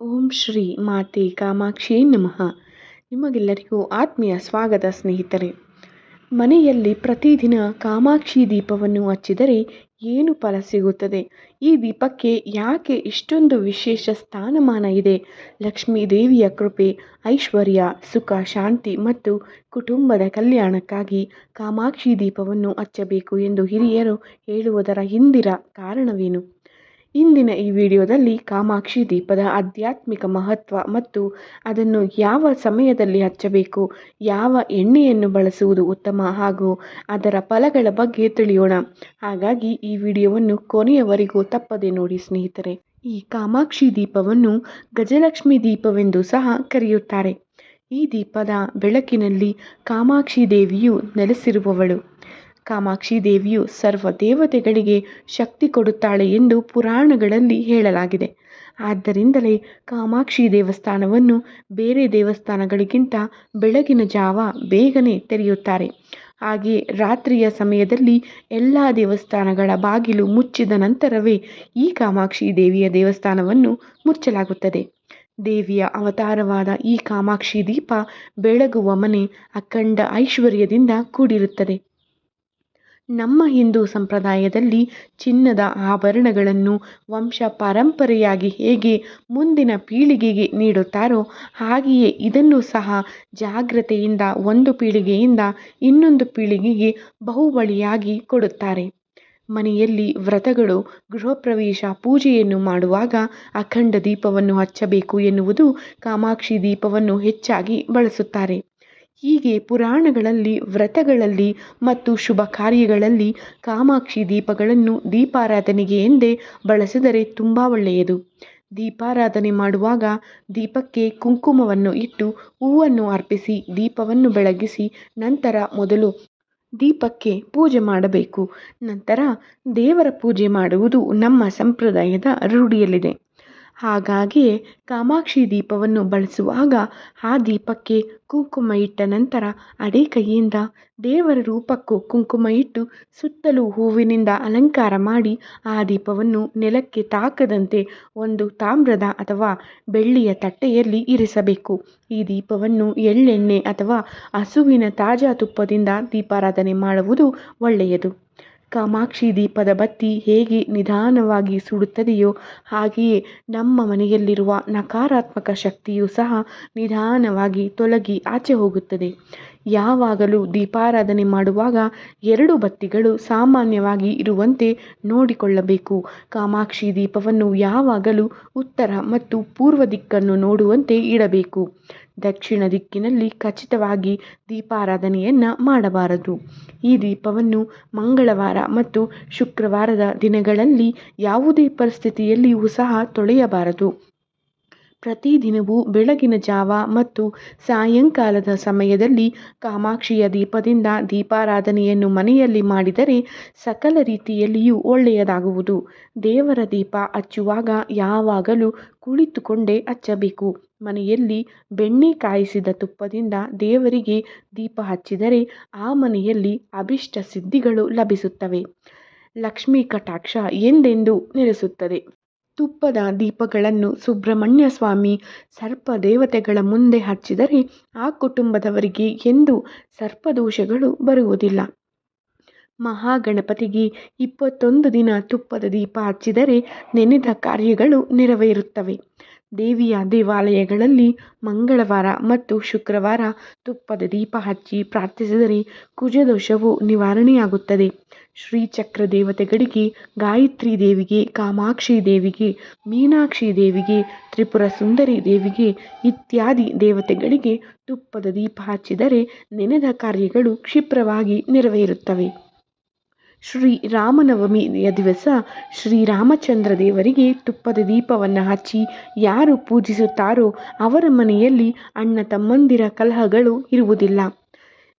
ಓಂ ಶ್ರೀ ಮಾತೆ ಕಾಮಾಕ್ಷಿ ನಮಃ. ನಿಮಗೆಲ್ಲರಿಗೂ ಆತ್ಮೀಯ ಸ್ವಾಗತ ಸ್ನೇಹಿತರೆ. ಮನೆಯಲ್ಲಿ ಪ್ರತಿದಿನ ಕಾಮಾಕ್ಷಿ ದೀಪವನ್ನು ಹಚ್ಚಿದರೆ ಏನು ಫಲ ಸಿಗುತ್ತದೆ? ಈ ದೀಪಕ್ಕೆ ಯಾಕೆ ಇಷ್ಟೊಂದು ವಿಶೇಷ ಸ್ಥಾನಮಾನ ಇದೆ? ಲಕ್ಷ್ಮೀ ದೇವಿಯ ಕೃಪೆ, ಐಶ್ವರ್ಯ, ಸುಖ, ಶಾಂತಿ ಮತ್ತು ಕುಟುಂಬದ ಕಲ್ಯಾಣಕ್ಕಾಗಿ ಕಾಮಾಕ್ಷಿ ದೀಪವನ್ನು ಹಚ್ಚಬೇಕು ಎಂದು ಹಿರಿಯರು ಹೇಳುವುದರ ಹಿಂದಿನ ಕಾರಣವೇನು? ಇಂದಿನ ಈ ವಿಡಿಯೋದಲ್ಲಿ ಕಾಮಾಕ್ಷಿ ದೀಪದ ಆಧ್ಯಾತ್ಮಿಕ ಮಹತ್ವ ಮತ್ತು ಅದನ್ನು ಯಾವ ಸಮಯದಲ್ಲಿ ಹಚ್ಚಬೇಕು, ಯಾವ ಎಣ್ಣೆಯನ್ನು ಬಳಸುವುದು ಉತ್ತಮ ಹಾಗೂ ಅದರ ಫಲಗಳ ಬಗ್ಗೆ ತಿಳಿಯೋಣ. ಹಾಗಾಗಿ ಈ ವಿಡಿಯೋವನ್ನು ಕೊನೆಯವರೆಗೂ ತಪ್ಪದೆ ನೋಡಿ ಸ್ನೇಹಿತರೆ. ಈ ಕಾಮಾಕ್ಷಿ ದೀಪವನ್ನು ಗಜಲಕ್ಷ್ಮಿ ದೀಪವೆಂದು ಸಹ ಕರೆಯುತ್ತಾರೆ. ಈ ದೀಪದ ಬೆಳಕಿನಲ್ಲಿ ಕಾಮಾಕ್ಷಿ ದೇವಿಯು ನೆಲೆಸಿರುವವಳು. ಕಾಮಾಕ್ಷಿ ದೇವಿಯು ಸರ್ವ ದೇವತೆಗಳಿಗೆ ಶಕ್ತಿ ಕೊಡುತ್ತಾಳೆ ಎಂದು ಪುರಾಣಗಳಲ್ಲಿ ಹೇಳಲಾಗಿದೆ. ಆದ್ದರಿಂದಲೇ ಕಾಮಾಕ್ಷಿ ದೇವಸ್ಥಾನವನ್ನು ಬೇರೆ ದೇವಸ್ಥಾನಗಳಿಗಿಂತ ಬೆಳಗಿನ ಜಾವ ಬೇಗನೆ ತೆರೆಯುತ್ತಾರೆ. ಹಾಗೆ ರಾತ್ರಿಯ ಸಮಯದಲ್ಲಿ ಎಲ್ಲ ದೇವಸ್ಥಾನಗಳ ಬಾಗಿಲು ಮುಚ್ಚಿದ ನಂತರವೇ ಈ ಕಾಮಾಕ್ಷಿ ದೇವಿಯ ದೇವಸ್ಥಾನವನ್ನು ಮುಚ್ಚಲಾಗುತ್ತದೆ. ದೇವಿಯ ಅವತಾರವಾದ ಈ ಕಾಮಾಕ್ಷಿ ದೀಪ ಬೆಳಗುವ ಮನೆ ಅಖಂಡ ಐಶ್ವರ್ಯದಿಂದ ಕೂಡಿರುತ್ತದೆ. ನಮ್ಮ ಹಿಂದೂ ಸಂಪ್ರದಾಯದಲ್ಲಿ ಚಿನ್ನದ ಆಭರಣಗಳನ್ನು ವಂಶ ಪರಂಪರೆಯಾಗಿ ಹೇಗೆ ಮುಂದಿನ ಪೀಳಿಗೆಗೆ ನೀಡುತ್ತಾರೋ ಹಾಗೆಯೇ ಇದನ್ನು ಸಹ ಜಾಗ್ರತೆಯಿಂದ ಒಂದು ಪೀಳಿಗೆಯಿಂದ ಇನ್ನೊಂದು ಪೀಳಿಗೆಗೆ ಬಹುಬಳಿಯಾಗಿ ಕೊಡುತ್ತಾರೆ. ಮನೆಯಲ್ಲಿ ವ್ರತಗಳು, ಗೃಹಪ್ರವೇಶ, ಪೂಜೆಯನ್ನು ಮಾಡುವಾಗ ಅಖಂಡ ದೀಪವನ್ನು ಹಚ್ಚಬೇಕು ಎನ್ನುವುದು ಕಾಮಾಕ್ಷಿ ದೀಪವನ್ನು ಹೆಚ್ಚಾಗಿ ಬಳಸುತ್ತಾರೆ. ಹೀಗೆ ಪುರಾಣಗಳಲ್ಲಿ, ವ್ರತಗಳಲ್ಲಿ ಮತ್ತು ಶುಭ ಕಾರ್ಯಗಳಲ್ಲಿ ಕಾಮಾಕ್ಷಿ ದೀಪಗಳನ್ನು ದೀಪಾರಾಧನೆಗೆ ಎಂದೇ ಬಳಸಿದರೆ ತುಂಬ ಒಳ್ಳೆಯದು. ದೀಪಾರಾಧನೆ ಮಾಡುವಾಗ ದೀಪಕ್ಕೆ ಕುಂಕುಮವನ್ನು ಇಟ್ಟು ಹೂವನ್ನು ಅರ್ಪಿಸಿ ದೀಪವನ್ನು ಬೆಳಗಿಸಿ ನಂತರ ಮೊದಲು ದೀಪಕ್ಕೆ ಪೂಜೆ ಮಾಡಬೇಕು. ನಂತರ ದೇವರ ಪೂಜೆ ಮಾಡುವುದು ನಮ್ಮ ಸಂಪ್ರದಾಯದ ರೂಢಿಯಲ್ಲಿದೆ. ಹಾಗಾಗಿಯೇ ಕಾಮಾಕ್ಷಿ ದೀಪವನ್ನು ಬಳಸುವಾಗ ಆ ದೀಪಕ್ಕೆ ಕುಂಕುಮ ಇಟ್ಟ ನಂತರ ಅದೇ ಕೈಯಿಂದ ದೇವರ ರೂಪಕ್ಕೂ ಕುಂಕುಮ ಇಟ್ಟು ಸುತ್ತಲೂ ಹೂವಿನಿಂದ ಅಲಂಕಾರ ಮಾಡಿ ಆ ದೀಪವನ್ನು ನೆಲಕ್ಕೆ ತಾಕದಂತೆ ಒಂದು ತಾಮ್ರದ ಅಥವಾ ಬೆಳ್ಳಿಯ ತಟ್ಟೆಯಲ್ಲಿ ಇರಿಸಬೇಕು. ಈ ದೀಪವನ್ನು ಎಳ್ಳೆಣ್ಣೆ ಅಥವಾ ಹಸುವಿನ ತಾಜಾ ತುಪ್ಪದಿಂದ ದೀಪಾರಾಧನೆ ಮಾಡುವುದು ಒಳ್ಳೆಯದು. ಕಾಮಾಕ್ಷಿ ದೀಪದ ಬತ್ತಿ ಹೇಗೆ ನಿಧಾನವಾಗಿ ಸುಡುತ್ತದೆಯೋ ಹಾಗೆಯೇ ನಮ್ಮ ಮನೆಯಲ್ಲಿರುವ ನಕಾರಾತ್ಮಕ ಶಕ್ತಿಯೂ ಸಹ ನಿಧಾನವಾಗಿ ತೊಲಗಿ ಆಚೆ ಹೋಗುತ್ತದೆ. ಯಾವಾಗಲೂ ದೀಪಾರಾಧನೆ ಮಾಡುವಾಗ 2 ಬತ್ತಿಗಳು ಸಾಮಾನ್ಯವಾಗಿ ಇರುವಂತೆ ನೋಡಿಕೊಳ್ಳಬೇಕು. ಕಾಮಾಕ್ಷಿ ದೀಪವನ್ನು ಯಾವಾಗಲೂ ಉತ್ತರ ಮತ್ತು ಪೂರ್ವ ದಿಕ್ಕನ್ನು ನೋಡುವಂತೆ ಇಡಬೇಕು. ದಕ್ಷಿಣ ದಿಕ್ಕಿನಲ್ಲಿ ಖಚಿತವಾಗಿ ದೀಪಾರಾಧನೆಯನ್ನು ಮಾಡಬಾರದು. ಈ ದೀಪವನ್ನು ಮಂಗಳವಾರ ಮತ್ತು ಶುಕ್ರವಾರದ ದಿನಗಳಲ್ಲಿ ಯಾವುದೇ ಪರಿಸ್ಥಿತಿಯಲ್ಲಿಯೂ ಸಹ ತೊಳೆಯಬಾರದು. ಪ್ರತಿದಿನವೂ ಬೆಳಗಿನ ಜಾವ ಮತ್ತು ಸಾಯಂಕಾಲದ ಸಮಯದಲ್ಲಿ ಕಾಮಾಕ್ಷಿಯ ದೀಪದಿಂದ ದೀಪಾರಾಧನೆಯನ್ನು ಮನೆಯಲ್ಲಿ ಮಾಡಿದರೆ ಸಕಲ ರೀತಿಯಲ್ಲಿಯೂ ಒಳ್ಳೆಯದಾಗುವುದು. ದೇವರ ದೀಪ ಹಚ್ಚುವಾಗ ಯಾವಾಗಲೂ ಕುಳಿತುಕೊಂಡೇ ಹಚ್ಚಬೇಕು. ಮನೆಯಲ್ಲಿ ಬೆಣ್ಣೆ ಕಾಯಿಸಿದ ತುಪ್ಪದಿಂದ ದೇವರಿಗೆ ದೀಪ ಹಚ್ಚಿದರೆ ಆ ಮನೆಯಲ್ಲಿ ಅಭಿಷ್ಟ ಸಿದ್ಧಿಗಳು ಲಭಿಸುತ್ತವೆ. ಲಕ್ಷ್ಮೀ ಕಟಾಕ್ಷ ಎಂದೆಂದೂ ನೆಲೆಸುತ್ತದೆ. ತುಪ್ಪದ ದೀಪಗಳನ್ನು ಸುಬ್ರಹ್ಮಣ್ಯ ಸ್ವಾಮಿ, ಸರ್ಪ ದೇವತೆಗಳ ಮುಂದೆ ಹಚ್ಚಿದರೆ ಆ ಕುಟುಂಬದವರಿಗೆ ಎಂದೂ ಸರ್ಪದೋಷಗಳು ಬರುವುದಿಲ್ಲ. ಮಹಾಗಣಪತಿಗೆ 21 ದಿನ ತುಪ್ಪದ ದೀಪ ಹಚ್ಚಿದರೆ ನೆನೆದ ಕಾರ್ಯಗಳು ನೆರವೇರುತ್ತವೆ. ದೇವಿಯ ದೇವಾಲಯಗಳಲ್ಲಿ ಮಂಗಳವಾರ ಮತ್ತು ಶುಕ್ರವಾರ ತುಪ್ಪದ ದೀಪ ಹಚ್ಚಿ ಪ್ರಾರ್ಥಿಸಿದರೆ ಕುಜದೋಷವು ನಿವಾರಣೆಯಾಗುತ್ತದೆ. ಶ್ರೀಚಕ್ರ ದೇವತೆಗಳಿಗೆ, ಗಾಯತ್ರಿ ದೇವಿಗೆ, ಕಾಮಾಕ್ಷಿ ದೇವಿಗೆ, ಮೀನಾಕ್ಷಿ ದೇವಿಗೆ, ತ್ರಿಪುರ ಸುಂದರಿ ದೇವಿಗೆ ಇತ್ಯಾದಿ ದೇವತೆಗಳಿಗೆ ತುಪ್ಪದ ದೀಪ ಹಚ್ಚಿದರೆ ನೆನೆದ ಕಾರ್ಯಗಳು ಕ್ಷಿಪ್ರವಾಗಿ ನೆರವೇರುತ್ತವೆ. ಶ್ರೀ ರಾಮನವಮಿಯ ದಿವಸ ಶ್ರೀರಾಮಚಂದ್ರ ದೇವರಿಗೆ ತುಪ್ಪದ ದೀಪವನ್ನು ಹಚ್ಚಿ ಯಾರು ಪೂಜಿಸುತ್ತಾರೋ ಅವರ ಮನೆಯಲ್ಲಿ ಅಣ್ಣ ತಮ್ಮಂದಿರ ಕಲಹಗಳು ಇರುವುದಿಲ್ಲ.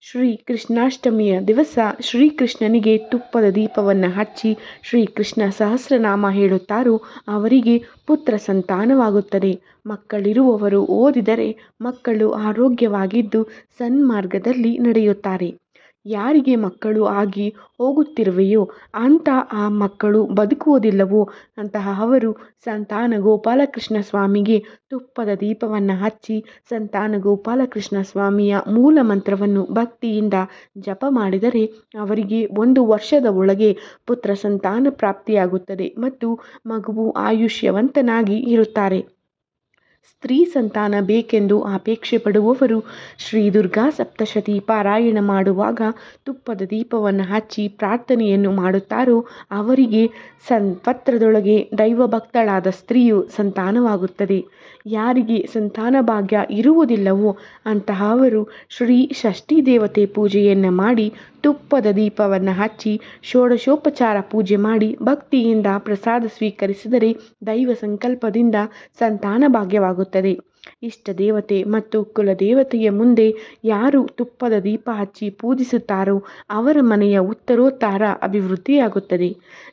ಶ್ರೀ ಕೃಷ್ಣಾಷ್ಟಮಿಯ ದಿವಸ ಶ್ರೀಕೃಷ್ಣನಿಗೆ ತುಪ್ಪದ ದೀಪವನ್ನು ಹಚ್ಚಿ ಶ್ರೀಕೃಷ್ಣ ಸಹಸ್ರನಾಮ ಹೇಳುತ್ತಾರೋ ಅವರಿಗೆ ಪುತ್ರ ಸಂತಾನವಾಗುತ್ತದೆ. ಮಕ್ಕಳಿರುವವರು ಓದಿದರೆ ಮಕ್ಕಳು ಆರೋಗ್ಯವಾಗಿದ್ದು ಸನ್ಮಾರ್ಗದಲ್ಲಿ ನಡೆಯುತ್ತಾರೆ. ಯಾರಿಗೆ ಮಕ್ಕಳು ಆಗಿ ಹೋಗುತ್ತಿರುವೆಯೋ ಅಂತ ಆ ಮಕ್ಕಳು ಬದುಕುವುದಿಲ್ಲವೋ ಅಂತಹ ಅವರು ಸಂತಾನ ಗೋಪಾಲಕೃಷ್ಣ ಸ್ವಾಮಿಗೆ ತುಪ್ಪದ ದೀಪವನ್ನು ಹಚ್ಚಿ ಸಂತಾನ ಗೋಪಾಲಕೃಷ್ಣ ಸ್ವಾಮಿಯ ಮೂಲ ಮಂತ್ರವನ್ನು ಭಕ್ತಿಯಿಂದ ಜಪ ಮಾಡಿದರೆ ಅವರಿಗೆ 1 ವರ್ಷದ ಒಳಗೆ ಪುತ್ರ ಸಂತಾನ ಪ್ರಾಪ್ತಿಯಾಗುತ್ತದೆ ಮತ್ತು ಮಗುವು ಆಯುಷ್ಯವಂತನಾಗಿ ಇರುತ್ತಾರೆ. ಸ್ತ್ರೀ ಸಂತಾನ ಬೇಕೆಂದು ಅಪೇಕ್ಷೆ ಪಡುವವರು ಶ್ರೀ ದುರ್ಗಾ ಸಪ್ತಶತಿ ಪಾರಾಯಣ ಮಾಡುವಾಗ ತುಪ್ಪದ ದೀಪವನ್ನು ಹಚ್ಚಿ ಪ್ರಾರ್ಥನೆಯನ್ನು ಮಾಡುತ್ತಾರೋ ಅವರಿಗೆ ಪತ್ರದೊಳಗೆ ದೈವಭಕ್ತಳಾದ ಸ್ತ್ರೀಯು ಸಂತಾನವಾಗುತ್ತದೆ. ಯಾರಿಗೆ ಸಂತಾನ ಭಾಗ್ಯ ಇರುವುದಿಲ್ಲವೋ ಅಂತಹವರು ಶ್ರೀ ಷಷ್ಠಿ ದೇವತೆ ಪೂಜೆಯನ್ನು ಮಾಡಿ ತುಪ್ಪದ ದೀಪವನ್ನು ಹಚ್ಚಿ ಷೋಡಶೋಪಚಾರ ಪೂಜೆ ಮಾಡಿ ಭಕ್ತಿಯಿಂದ ಪ್ರಸಾದ ಸ್ವೀಕರಿಸಿದರೆ ದೈವ ಸಂಕಲ್ಪದಿಂದ ಸಂತಾನ ಭಾಗ್ಯವಾಗುತ್ತದೆ. ಇಷ್ಟ ದೇವತೆ ಮತ್ತು ಕುಲದೇವತೆಯ ಮುಂದೆ ಯಾರು ತುಪ್ಪದ ದೀಪ ಹಚ್ಚಿ ಪೂಜಿಸುತ್ತಾರೋ ಅವರ ಮನೆಯ ಉತ್ತರೋತ್ತರ ಅಭಿವೃದ್ಧಿಯಾಗುತ್ತದೆ.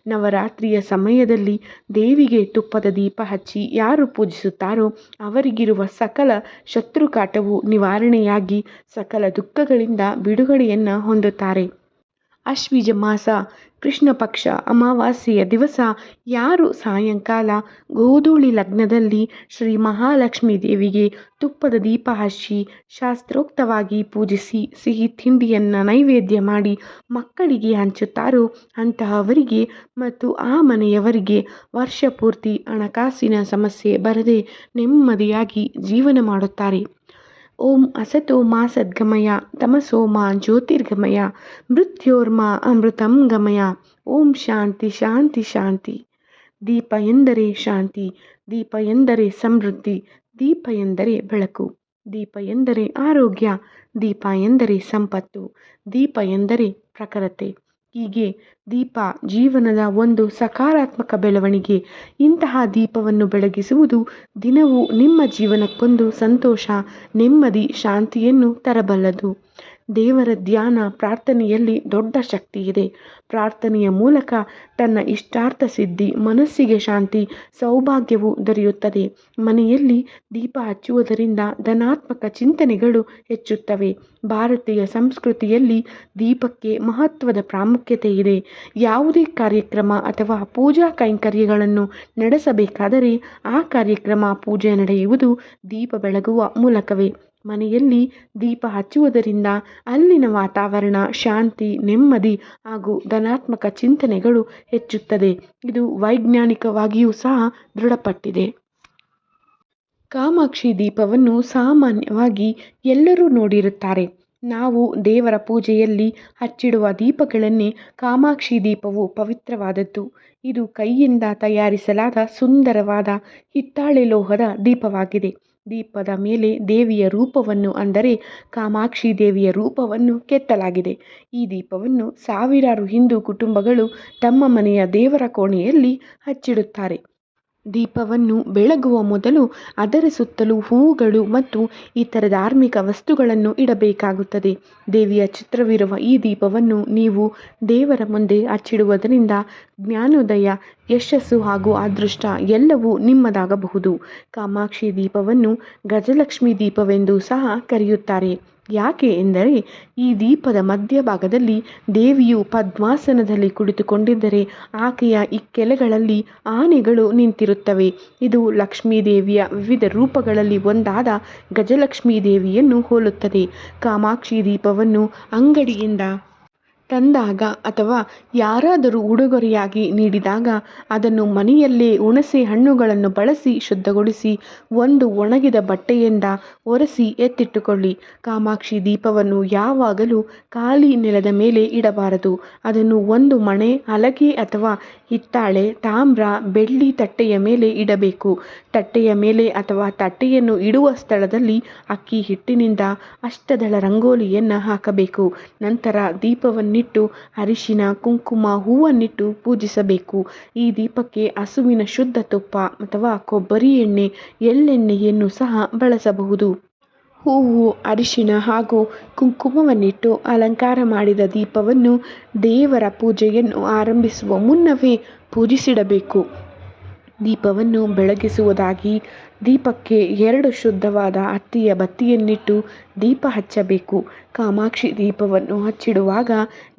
ನವರಾತ್ರಿಯ ಸಮಯದಲ್ಲಿ ದೇವಿಗೆ ತುಪ್ಪದ ದೀಪ ಹಚ್ಚಿ ಯಾರು ಪೂಜಿಸುತ್ತಾರೋ ಅವರಿಗಿರುವ ಸಕಲ ಶತ್ರುಕಾಟವು ನಿವಾರಣೆಯಾಗಿ ಸಕಲ ದುಃಖಗಳಿಂದ ಬಿಡುಗಡೆಯನ್ನು ಹೊಂದುತ್ತಾರೆ. ಆಶ್ವಿಜ ಮಾಸ ಕೃಷ್ಣ ಪಕ್ಷ ಅಮಾವಾಸ್ಯೆಯ ದಿವಸ ಯಾರು ಸಾಯಂಕಾಲ ಗೋಧೂಳಿ ಲಗ್ನದಲ್ಲಿ ಶ್ರೀ ಮಹಾಲಕ್ಷ್ಮೀ ದೇವಿಗೆ ತುಪ್ಪದ ದೀಪ ಹಚ್ಚಿ ಶಾಸ್ತ್ರೋಕ್ತವಾಗಿ ಪೂಜಿಸಿ ಸಿಹಿ ತಿಂಡಿಯನ್ನು ನೈವೇದ್ಯ ಮಾಡಿ ಮಕ್ಕಳಿಗೆ ಹಂಚುತ್ತಾರೋ ಅಂತಹವರಿಗೆ ಮತ್ತು ಆ ಮನೆಯವರಿಗೆ ವರ್ಷ ಪೂರ್ತಿ ಹಣಕಾಸಿನ ಸಮಸ್ಯೆ ಬರದೆ ನೆಮ್ಮದಿಯಾಗಿ ಜೀವನ ಮಾಡುತ್ತಾರೆ. ಓಂ ಅಸತೋ ಮಾ ಸದ್ಗಮಯ ತಮಸೋ ಮಾ ಜ್ಯೋತಿರ್ಗಮಯ ಮೃತ್ಯೋರ್ಮಾ ಅಮೃತಂ ಗಮಯ. ಓಂ ಶಾಂತಿ ಶಾಂತಿ ಶಾಂತಿ. ದೀಪ ಎಂದರೆ ಶಾಂತಿ, ದೀಪ ಎಂದರೆ ಸಮೃದ್ಧಿ, ದೀಪ ಎಂದರೆ ಬೆಳಕು, ದೀಪ ಎಂದರೆ ಆರೋಗ್ಯ, ದೀಪ ಎಂದರೆ ಸಂಪತ್ತು, ದೀಪ ಎಂದರೆ ಪ್ರಖರತೆ. ಹೀಗೆ ದೀಪ ಜೀವನದ ಒಂದು ಸಕಾರಾತ್ಮಕ ಬೆಳವಣಿಗೆ. ಇಂತಹ ದೀಪವನ್ನು ಬೆಳಗಿಸುವುದು ದಿನವೂ ನಿಮ್ಮ ಜೀವನಕ್ಕೊಂದು ಸಂತೋಷ, ನೆಮ್ಮದಿ, ಶಾಂತಿಯನ್ನು ತರಬಲ್ಲದು. ದೇವರ ಧ್ಯಾನ ಪ್ರಾರ್ಥನೆಯಲ್ಲಿ ದೊಡ್ಡ ಶಕ್ತಿ ಇದೆ. ಪ್ರಾರ್ಥನೆಯ ಮೂಲಕ ತನ್ನ ಇಷ್ಟಾರ್ಥ ಸಿದ್ಧಿ, ಮನಸ್ಸಿಗೆ ಶಾಂತಿ, ಸೌಭಾಗ್ಯವು ದೊರೆಯುತ್ತದೆ. ಮನೆಯಲ್ಲಿ ದೀಪ ಹಚ್ಚುವುದರಿಂದ ಧನಾತ್ಮಕ ಚಿಂತನೆಗಳು ಹೆಚ್ಚುತ್ತವೆ. ಭಾರತೀಯ ಸಂಸ್ಕೃತಿಯಲ್ಲಿ ದೀಪಕ್ಕೆ ಮಹತ್ವದ ಪ್ರಾಮುಖ್ಯತೆ ಇದೆ. ಯಾವುದೇ ಕಾರ್ಯಕ್ರಮ ಅಥವಾ ಪೂಜಾ ಕೈಂಕರ್ಯಗಳನ್ನು ನಡೆಸಬೇಕಾದರೆ ಆ ಕಾರ್ಯಕ್ರಮ ಪೂಜೆ ನಡೆಯುವುದು ದೀಪ ಬೆಳಗುವ ಮೂಲಕವೇ. ಮನೆಯಲ್ಲಿ ದೀಪ ಹಚ್ಚುವುದರಿಂದ ಅಲ್ಲಿನ ವಾತಾವರಣ ಶಾಂತಿ, ನೆಮ್ಮದಿ ಹಾಗೂ ಧನಾತ್ಮಕ ಚಿಂತನೆಗಳು ಹೆಚ್ಚುತ್ತದೆ. ಇದು ವೈಜ್ಞಾನಿಕವಾಗಿಯೂ ಸಹ ದೃಢಪಟ್ಟಿದೆ. ಕಾಮಾಕ್ಷಿ ದೀಪವನ್ನು ಸಾಮಾನ್ಯವಾಗಿ ಎಲ್ಲರೂ ನೋಡಿರುತ್ತಾರೆ. ನಾವು ದೇವರ ಪೂಜೆಯಲ್ಲಿ ಹಚ್ಚಿಡುವ ದೀಪಗಳನ್ನೇ ಕಾಮಾಕ್ಷಿ ದೀಪವು ಪವಿತ್ರವಾದದ್ದು. ಇದು ಕೈಯಿಂದ ತಯಾರಿಸಲಾದ ಸುಂದರವಾದ ಹಿತ್ತಾಳೆ ಲೋಹದ ದೀಪವಾಗಿದೆ. ದೀಪದ ಮೇಲೆ ದೇವಿಯ ರೂಪವನ್ನು ಅಂದರೆ ಕಾಮಾಕ್ಷಿ ದೇವಿಯ ರೂಪವನ್ನು ಕೆತ್ತಲಾಗಿದೆ. ಈ ದೀಪವನ್ನು ಸಾವಿರಾರು ಹಿಂದೂ ಕುಟುಂಬಗಳು ತಮ್ಮ ಮನೆಯ ದೇವರ ಕೋಣೆಯಲ್ಲಿ ಹಚ್ಚಿಡುತ್ತಾರೆ. ದೀಪವನ್ನು ಬೆಳಗುವ ಮೊದಲು ಅದರ ಸುತ್ತಲೂ ಹೂವುಗಳು ಮತ್ತು ಇತರ ಧಾರ್ಮಿಕ ವಸ್ತುಗಳನ್ನು ಇಡಬೇಕಾಗುತ್ತದೆ. ದೇವಿಯ ಚಿತ್ರವಿರುವ ಈ ದೀಪವನ್ನು ನೀವು ದೇವರ ಮುಂದೆ ಹಚ್ಚಿಡುವುದರಿಂದ ಜ್ಞಾನೋದಯ, ಯಶಸ್ಸು ಹಾಗೂ ಅದೃಷ್ಟ ಎಲ್ಲವೂ ನಿಮ್ಮದಾಗಬಹುದು. ಕಾಮಾಕ್ಷಿ ದೀಪವನ್ನು ಗಜಲಕ್ಷ್ಮಿ ದೀಪವೆಂದು ಸಹ ಕರೆಯುತ್ತಾರೆ. ಯಾಕೆ ಎಂದರೆ ಈ ದೀಪದ ಮಧ್ಯಭಾಗದಲ್ಲಿ ದೇವಿಯು ಪದ್ಮಾಸನದಲ್ಲಿ ಕುಳಿತುಕೊಂಡಿದ್ದರೆ ಆಕೆಯ ಇಕ್ಕೆಲೆಗಳಲ್ಲಿ ಆನೆಗಳು ನಿಂತಿರುತ್ತವೆ. ಇದು ಲಕ್ಷ್ಮೀ ದೇವಿಯ ವಿವಿಧ ರೂಪಗಳಲ್ಲಿ ಒಂದಾದ ಗಜಲಕ್ಷ್ಮೀ ದೇವಿಯನ್ನು ಹೋಲುತ್ತದೆ. ಕಾಮಾಕ್ಷಿ ದೀಪವನ್ನು ಅಂಗಡಿಯಿಂದ ತಂದಾಗ ಅಥವಾ ಯಾರಾದರೂ ಉಡುಗೊರೆಯಾಗಿ ನೀಡಿದಾಗ ಅದನ್ನು ಮನೆಯಲ್ಲೇ ಹುಣಸೆ ಹಣ್ಣುಗಳನ್ನು ಬಳಸಿ ಶುದ್ಧಗೊಳಿಸಿ ಒಂದು ಒಣಗಿದ ಬಟ್ಟೆಯಿಂದ ಒರೆಸಿ ಎತ್ತಿಟ್ಟುಕೊಳ್ಳಿ. ಕಾಮಾಕ್ಷಿ ದೀಪವನ್ನು ಯಾವಾಗಲೂ ಖಾಲಿ ನೆಲದ ಮೇಲೆ ಇಡಬಾರದು. ಅದನ್ನು ಒಂದು ಮಣೆ, ಹಲಗೆ ಅಥವಾ ಹಿತ್ತಾಳೆ, ತಾಮ್ರ, ಬೆಳ್ಳಿ ತಟ್ಟೆಯ ಮೇಲೆ ಇಡಬೇಕು. ತಟ್ಟೆಯ ಮೇಲೆ ಅಥವಾ ತಟ್ಟೆಯನ್ನು ಇಡುವ ಸ್ಥಳದಲ್ಲಿ ಅಕ್ಕಿ ಹಿಟ್ಟಿನಿಂದ ಅಷ್ಟದಳ ರಂಗೋಲಿಯನ್ನು ಹಾಕಬೇಕು. ನಂತರ ದೀಪವನ್ನಿಟ್ಟು ಅರಿಶಿನ, ಕುಂಕುಮ, ಹೂವನ್ನಿಟ್ಟು ಪೂಜಿಸಬೇಕು. ಈ ದೀಪಕ್ಕೆ ಹಸುವಿನ ಶುದ್ಧ ತುಪ್ಪ ಅಥವಾ ಕೊಬ್ಬರಿ ಎಣ್ಣೆ, ಎಳ್ಳೆಣ್ಣೆಯನ್ನು ಸಹ ಬಳಸಬಹುದು. ಹೂವು, ಅರಿಶಿನ ಹಾಗೂ ಕುಂಕುಮವನ್ನಿಟ್ಟು ಅಲಂಕಾರ ಮಾಡಿದ ದೀಪವನ್ನು ದೇವರ ಪೂಜೆಯನ್ನು ಆರಂಭಿಸುವ ಮುನ್ನವೇ ಪೂಜಿಸಿಡಬೇಕು. ದೀಪವನ್ನು ಬೆಳಗಿಸುವುದಾಗಿ ದೀಪಕ್ಕೆ 2 ಶುದ್ಧವಾದ ಹತ್ತಿಯ ಬತ್ತಿಯನ್ನಿಟ್ಟು ದೀಪ ಹಚ್ಚಬೇಕು. ಕಾಮಾಕ್ಷಿ ದೀಪವನ್ನು ಹಚ್ಚಿಡುವಾಗ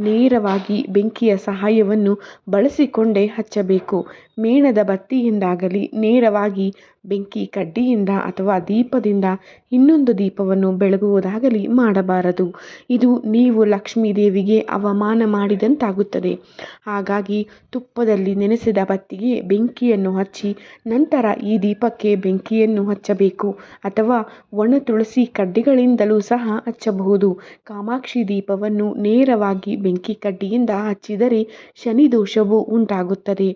ನೇರವಾಗಿ ಬೆಂಕಿಯ ಸಹಾಯವನ್ನು ಬಳಸಿಕೊಂಡೇ ಹಚ್ಚಬೇಕು. ಮೇಣದ ಬತ್ತಿಯಿಂದಾಗಲಿ ನೇರವಾಗಿ ಬೆಂಕಿ ಕಡ್ಡಿಯಿಂದ ಅಥವಾ ದೀಪದಿಂದ ಇನ್ನೊಂದು ದೀಪವನ್ನು ಬೆಳಗುವುದಾಗಲಿ ಮಾಡಬಾರದು. ಇದು ನೀವು ಲಕ್ಷ್ಮೀ ದೇವಿಗೆ ಅವಮಾನ ಮಾಡಿದಂತಾಗುತ್ತದೆ. ಹಾಗಾಗಿ ತುಪ್ಪದಲ್ಲಿ ನೆನೆಸಿದ ಬತ್ತಿಗೆ ಬೆಂಕಿಯನ್ನು ಹಚ್ಚಿ ನಂತರ ಈ ದೀಪಕ್ಕೆ ಬೆಂಕಿಯನ್ನು ಹಚ್ಚಬೇಕು. ಅಥವಾ ಒಣ ತುಳಸಿ ಕಡ್ಡಿಗಳಿಂದಲೂ ಸಹ ಹಚ್ಚಬಹುದು. ಕಾಮಾಕ್ಷಿ ದೀಪವನ್ನು ನೇರವಾಗಿ ಬೆಂಕಿ ಕಡ್ಡಿಯಿಂದ ಹಚ್ಚಿದರೆ ಶನಿ ದೋಷವು ಉಂಟಾಗುತ್ತದೆ.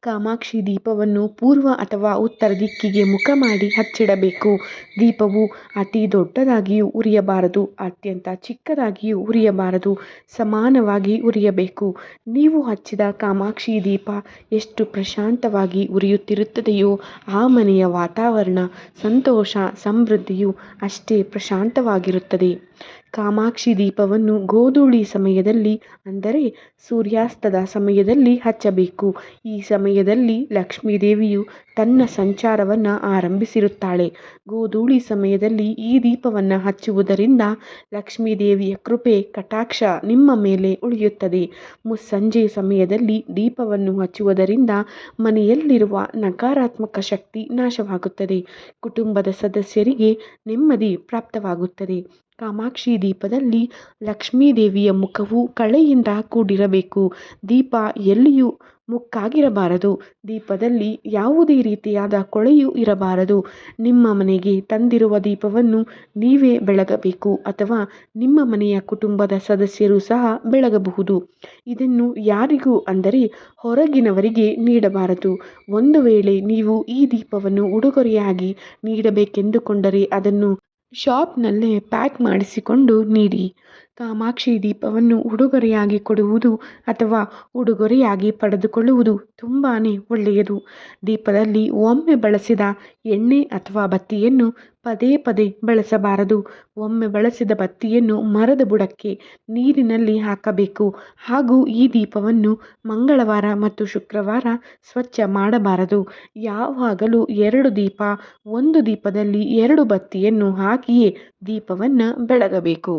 ಕಾಮಾಕ್ಷಿ ದೀಪವನ್ನು ಪೂರ್ವ ಅಥವಾ ಉತ್ತರ ದಿಕ್ಕಿಗೆ ಮುಖ ಮಾಡಿ ಹಚ್ಚಿಡಬೇಕು. ದೀಪವು ಅತಿ ದೊಡ್ಡದಾಗಿಯೂ ಉರಿಯಬಾರದು, ಅತ್ಯಂತ ಚಿಕ್ಕದಾಗಿಯೂ ಉರಿಯಬಾರದು, ಸಮಾನವಾಗಿ ಉರಿಯಬೇಕು. ನೀವು ಹಚ್ಚಿದ ಕಾಮಾಕ್ಷಿ ದೀಪ ಎಷ್ಟು ಪ್ರಶಾಂತವಾಗಿ ಉರಿಯುತ್ತಿರುತ್ತದೆಯೋ ಆ ಮನೆಯ ವಾತಾವರಣ, ಸಂತೋಷ, ಸಮೃದ್ಧಿಯು ಅಷ್ಟೇ ಪ್ರಶಾಂತವಾಗಿರುತ್ತದೆ. ಕಾಮಾಕ್ಷಿ ದೀಪವನ್ನು ಗೋಧೂಳಿ ಸಮಯದಲ್ಲಿ ಅಂದರೆ ಸೂರ್ಯಾಸ್ತದ ಸಮಯದಲ್ಲಿ ಹಚ್ಚಬೇಕು. ಈ ಸಮಯದಲ್ಲಿ ಲಕ್ಷ್ಮೀ ದೇವಿಯು ತನ್ನ ಸಂಚಾರವನ್ನು ಆರಂಭಿಸಿರುತ್ತಾಳೆ. ಗೋಧೂಳಿ ಸಮಯದಲ್ಲಿ ಈ ದೀಪವನ್ನು ಹಚ್ಚುವುದರಿಂದ ಲಕ್ಷ್ಮೀ ದೇವಿಯ ಕೃಪೆ ಕಟಾಕ್ಷ ನಿಮ್ಮ ಮೇಲೆ ಉಳಿಯುತ್ತದೆ. ಮುಸ್ಸಂಜೆ ಸಮಯದಲ್ಲಿ ದೀಪವನ್ನು ಹಚ್ಚುವುದರಿಂದ ಮನೆಯಲ್ಲಿರುವ ನಕಾರಾತ್ಮಕ ಶಕ್ತಿ ನಾಶವಾಗುತ್ತದೆ. ಕುಟುಂಬದ ಸದಸ್ಯರಿಗೆ ನೆಮ್ಮದಿ ಪ್ರಾಪ್ತವಾಗುತ್ತದೆ. ಕಾಮಾಕ್ಷಿ ದೀಪದಲ್ಲಿ ಲಕ್ಷ್ಮೀ ದೇವಿಯ ಮುಖವು ಕಳೆಯಿಂದ ಕೂಡಿರಬೇಕು. ದೀಪ ಎಲ್ಲಿಯೂ ಮುಕ್ಕಾಗಿರಬಾರದು. ದೀಪದಲ್ಲಿ ಯಾವುದೇ ರೀತಿಯಾದ ಕೊಳೆಯೂ ಇರಬಾರದು. ನಿಮ್ಮ ಮನೆಗೆ ತಂದಿರುವ ದೀಪವನ್ನು ನೀವೇ ಬೆಳಗಬೇಕು ಅಥವಾ ನಿಮ್ಮ ಮನೆಯ ಕುಟುಂಬದ ಸದಸ್ಯರು ಸಹ ಬೆಳಗಬಹುದು. ಇದನ್ನು ಯಾರಿಗೂ ಅಂದರೆ ಹೊರಗಿನವರಿಗೆ ನೀಡಬಾರದು. ಒಂದು ವೇಳೆ ನೀವು ಈ ದೀಪವನ್ನು ಉಡುಗೊರೆಯಾಗಿ ನೀಡಬೇಕೆಂದುಕೊಂಡರೆ ಅದನ್ನು ಶಾಪ್ನಲ್ಲೇ ಪ್ಯಾಕ್ ಮಾಡಿಸಿಕೊಂಡು ನೀಡಿ. ಕಾಮಾಕ್ಷಿ ದೀಪವನ್ನು ಉಡುಗೊರೆಯಾಗಿ ಕೊಡುವುದು ಅಥವಾ ಉಡುಗೊರೆಯಾಗಿ ಪಡೆದುಕೊಳ್ಳುವುದು ತುಂಬಾ ಒಳ್ಳೆಯದು. ದೀಪದಲ್ಲಿ ಒಮ್ಮೆ ಬಳಸಿದ ಎಣ್ಣೆ ಅಥವಾ ಬತ್ತಿಯನ್ನು ಪದೇ ಪದೇ ಬಳಸಬಾರದು. ಒಮ್ಮೆ ಬಳಸಿದ ಬತ್ತಿಯನ್ನು ಮರದ ಬುಡಕ್ಕೆ ನೀರಿನಲ್ಲಿ ಹಾಕಬೇಕು. ಹಾಗೂ ಈ ದೀಪವನ್ನು ಮಂಗಳವಾರ ಮತ್ತು ಶುಕ್ರವಾರ ಸ್ವಚ್ಛ ಮಾಡಬಾರದು. ಯಾವಾಗಲೂ 2 ದೀಪ, ಒಂದು ದೀಪದಲ್ಲಿ 2 ಬತ್ತಿಯನ್ನು ಹಾಕಿಯೇ ದೀಪವನ್ನು ಬೆಳಗಬೇಕು.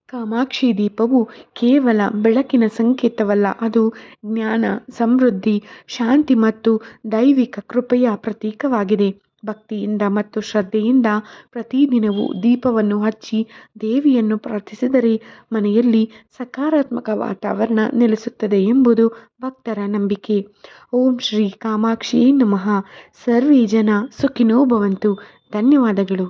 ಕಾಮಾಕ್ಷಿ ದೀಪವು ಕೇವಲ ಬೆಳಕಿನ ಸಂಕೇತವಲ್ಲ, ಅದು ಜ್ಞಾನ, ಸಮೃದ್ಧಿ, ಶಾಂತಿ ಮತ್ತು ದೈವಿಕ ಕೃಪೆಯ ಪ್ರತೀಕವಾಗಿದೆ. ಭಕ್ತಿಯಿಂದ ಮತ್ತು ಶ್ರದ್ಧೆಯಿಂದ ಪ್ರತಿದಿನವೂ ದೀಪವನ್ನು ಹಚ್ಚಿ ದೇವಿಯನ್ನು ಪ್ರಾರ್ಥಿಸಿದರೆ ಮನೆಯಲ್ಲಿ ಸಕಾರಾತ್ಮಕ ವಾತಾವರಣ ನೆಲೆಸುತ್ತದೆ ಎಂಬುದು ಭಕ್ತರ ನಂಬಿಕೆ. ಓಂ ಶ್ರೀ ಕಾಮಾಕ್ಷಿಯೇ ನಮಃ. ಸರ್ವೇ ಜನ ಸುಖಿನೋ ಭವಂತು. ಧನ್ಯವಾದಗಳು.